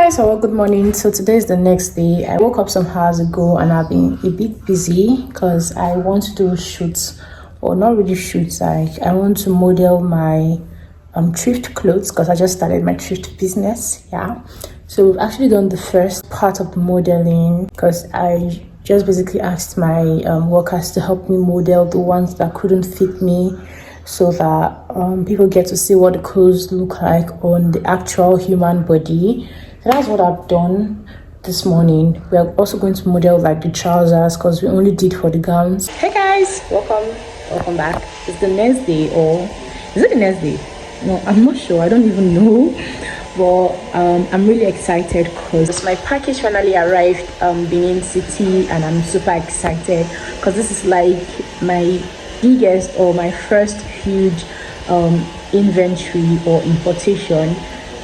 Guys, hello, good morning. So today is the next day. I woke up some hours ago and I've been a bit busy because I want to do shoots, or not really shoots. I want to model my thrift clothes because I just started my thrift business. Yeah, so we've actually done the first part of the modeling because I just basically asked my workers to help me model the ones that couldn't fit me, so that people get to see what the clothes look like on the actual human body. So that's what I've done this morning. We are also going to model like the trousers because we only did for the gowns. Hey guys, welcome back. It's the next day, or is it the next day? No, I'm not sure. I don't even know. But I'm really excited because my package finally arrived Benin City, and I'm super excited because this is like my biggest or my first huge inventory or importation,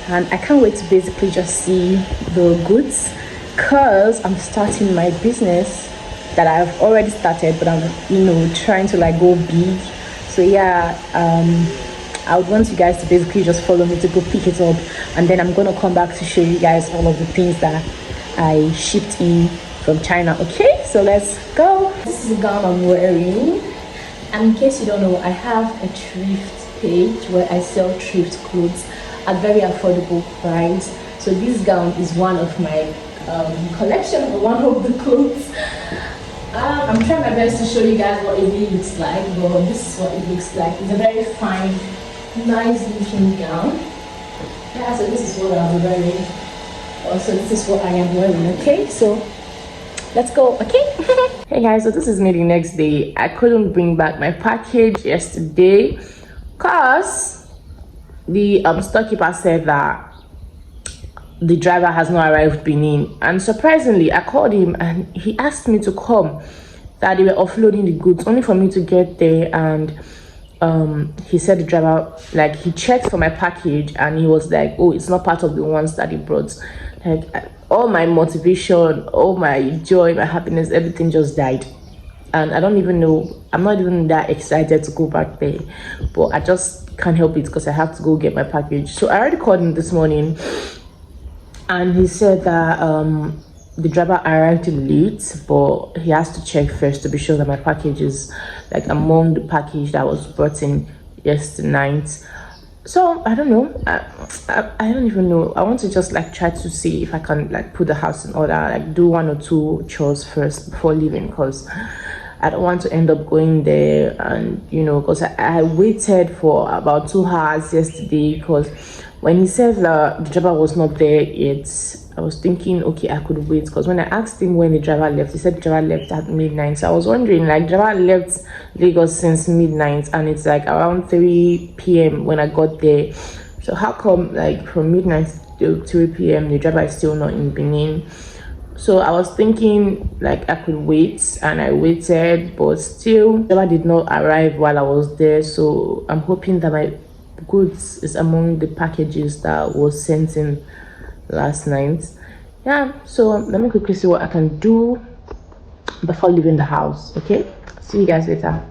and I can't wait to basically just see the goods because I'm starting my business that I've already started, but I'm trying to like go big. So yeah, I would want you guys to basically just follow me to go pick it up, and then I'm gonna come back to show you guys all of the things that I shipped in from China. Okay, so let's go. This is the gown I'm wearing, and in case you don't know, I have a thrift page where I sell thrift clothes at very affordable price. So this gown is one of my collection, or one of the clothes. I'm trying my best to show you guys what it really looks like, but this is what it looks like. It's a very fine, nice looking gown. Yeah, so this is what I'm wearing. Also, this is what I am wearing. Okay, so let's go. Okay. Hey guys, so this is me the next day. I couldn't bring back my package yesterday because the storekeeper said that the driver has not arrived Benin, and surprisingly I called him and he asked me to come, that they were offloading the goods, only for me to get there. And he said the driver, like, he checked for my package and he was like, oh, it's not part of the ones that he brought. Like, all my motivation, all my joy, my happiness, everything just died. And I don't even know, I'm not even that excited to go back there, but I just can't help it because I have to go get my package. So I already called him this morning, and he said that the driver arrived late, but he has to check first to be sure that my package is like among the package that was brought in yesterday night. So I don't know, I don't even know. I want to just like try to see if I can like put the house in order, like do one or two chores first before leaving, because I don't want to end up going there and because I waited for about 2 hours yesterday, because when he said that the driver was not there yet, I was thinking, okay, I could wait, because when I asked him when the driver left, he said the driver left at midnight. So I was wondering, like, the driver left Lagos since midnight and it's like around 3 p.m. when I got there. So how come like from midnight to 3 p.m. the driver is still not in Benin? So I was thinking like I could wait, and I waited, but still the driver did not arrive while I was there. So I'm hoping that my goods is among the packages that was sent in last night. Yeah, so let me quickly see what I can do before leaving the house. Okay, see you guys later.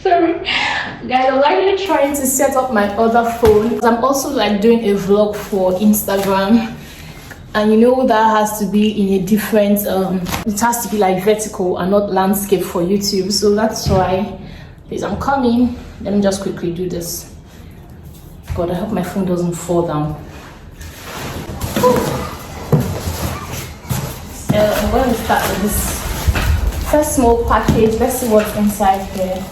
Sorry guys, I'm actually trying to set up my other phone. I'm also like doing a vlog for Instagram, and that has to be in a different it has to be like vertical and not landscape for YouTube. So that's why, please, I'm coming. Let me just quickly do this. God, I hope my phone doesn't fall down. So I'm going to start with this first small package. Let's see what's inside here.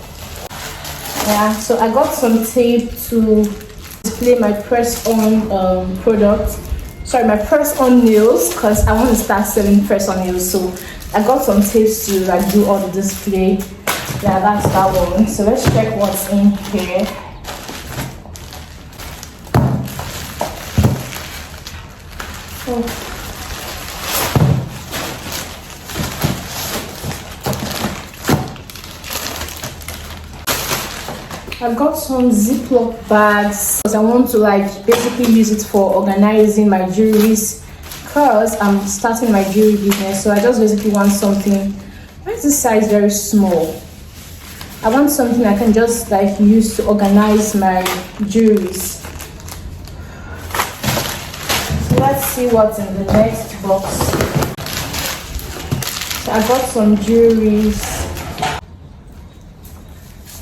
Yeah, so I got some tape to display my press-on product. Sorry, my press-on nails, because I want to start selling press-on nails. So I got some tapes to like do all the display. Yeah, that's that one. So let's check what's in here. Oh. I got some Ziploc bags because I want to like basically use it for organizing my jewelries because I'm starting my jewelry business. So I just basically want something. Why is this size very small? I want something I can just like use to organize my jewelries. So let's see what's in the next box. So I got some jewelries.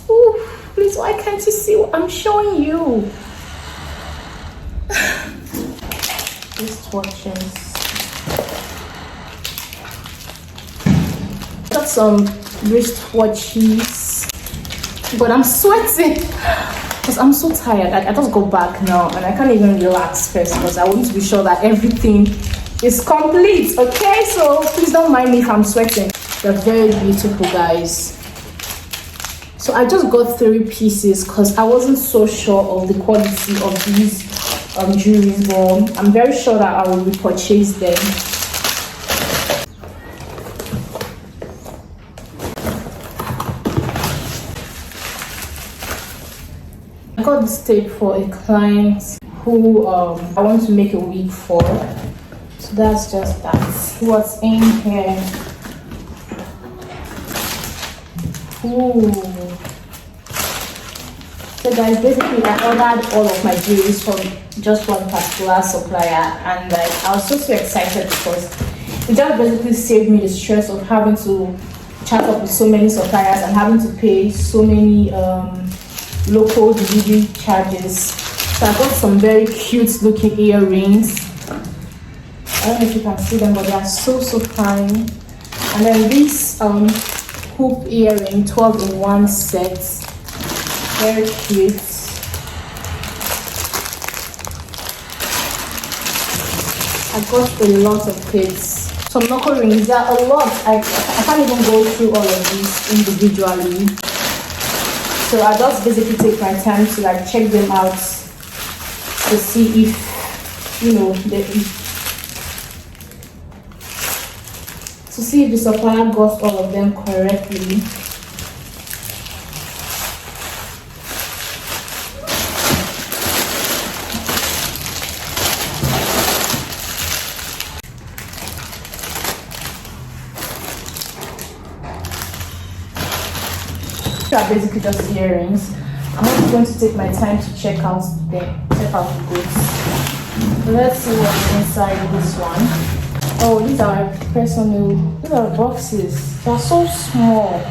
Ooh, please, why can't you see what I'm showing you? Wristwatches. Got some wristwatches, but I'm sweating because I'm so tired. I just go back now and I can't even relax first because I want to be sure that everything is complete. Okay, so please don't mind me if I'm sweating. They're very beautiful, guys. So I just got 3 pieces because I wasn't so sure of the quality of these jewelries, but I'm very sure that I will repurchase them. I got this tape for a client who I want to make a wig for. So that's just that. What's in here? Ooh. So guys, basically I ordered all of my jewelries from just one particular supplier, and like I was so excited because it just basically saved me the stress of having to chat up with so many suppliers and having to pay so many local delivery charges. So I got some very cute looking earrings. I don't know if you can see them, but they are so fine. And then this hoop earring, 12-in-1 set, very cute. I got a lot of kids. Some knuckle rings, there are a lot. I can't even go through all of these individually. So I just basically take my time to like check them out to see if, you know, to see if the supplier got all of them correctly. Are basically just earrings. I'm also going to take my time to check out the goods. So let's see what's inside this one. Oh, these are personal. These are boxes. They are so small.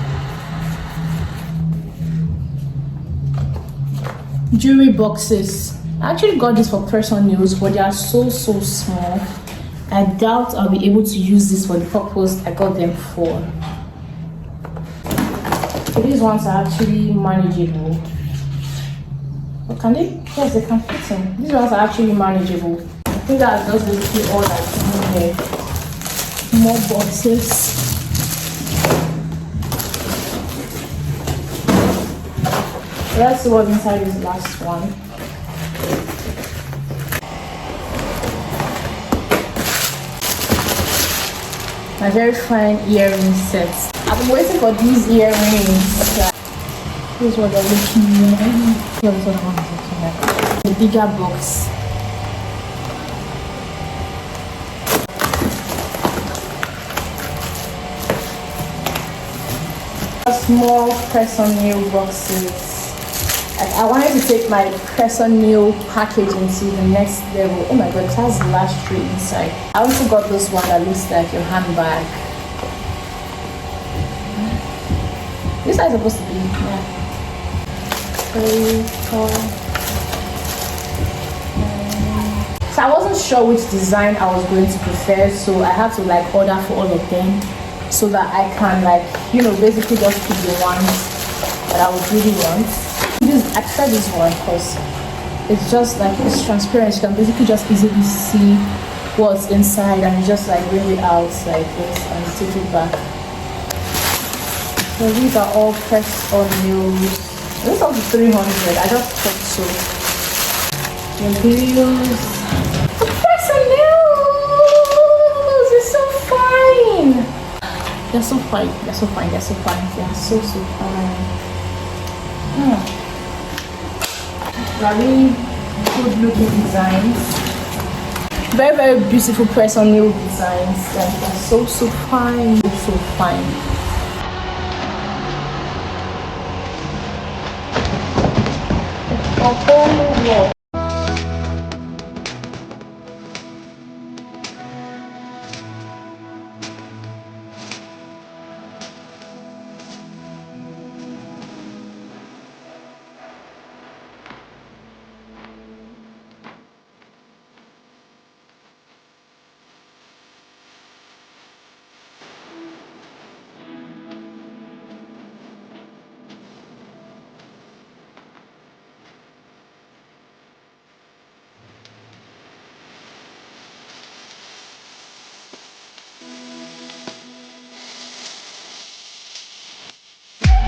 Jewelry boxes. I actually got this for personal use, but they are so small. I doubt I'll be able to use this for the purpose I got them for. So these ones are actually manageable. Oh, can they? Yes, they can fit in. These ones are actually manageable. I think that's just basically all that's in here. More boxes. Let's see what's inside this last one. My very fine earring sets. I've been waiting for these earrings. This is what they're looking like. This one I want to look like. The bigger box. Small personal boxes. I wanted to take my personal packaging to the next level. Oh my god, it has lastry inside. I also got this one that looks like your handbag. This is supposed to be, yeah. 3, 4. So I wasn't sure which design I was going to prefer, so I had to like order for all of them so that I can like, you know, basically just pick the ones that I would really want. I prefer this one because it's just like, it's transparent. You can basically just easily see what's inside and you just like bring it out like this and take it back. So these are all pressed on nails. This is also 300. I just thought so. The heels. Press on nails! It's so fine! They're so fine. They're so fine. They're so fine. They're so fine. Very good looking designs. Very, very beautiful press on nail designs. Like, they're so fine, so fine. A whole lot.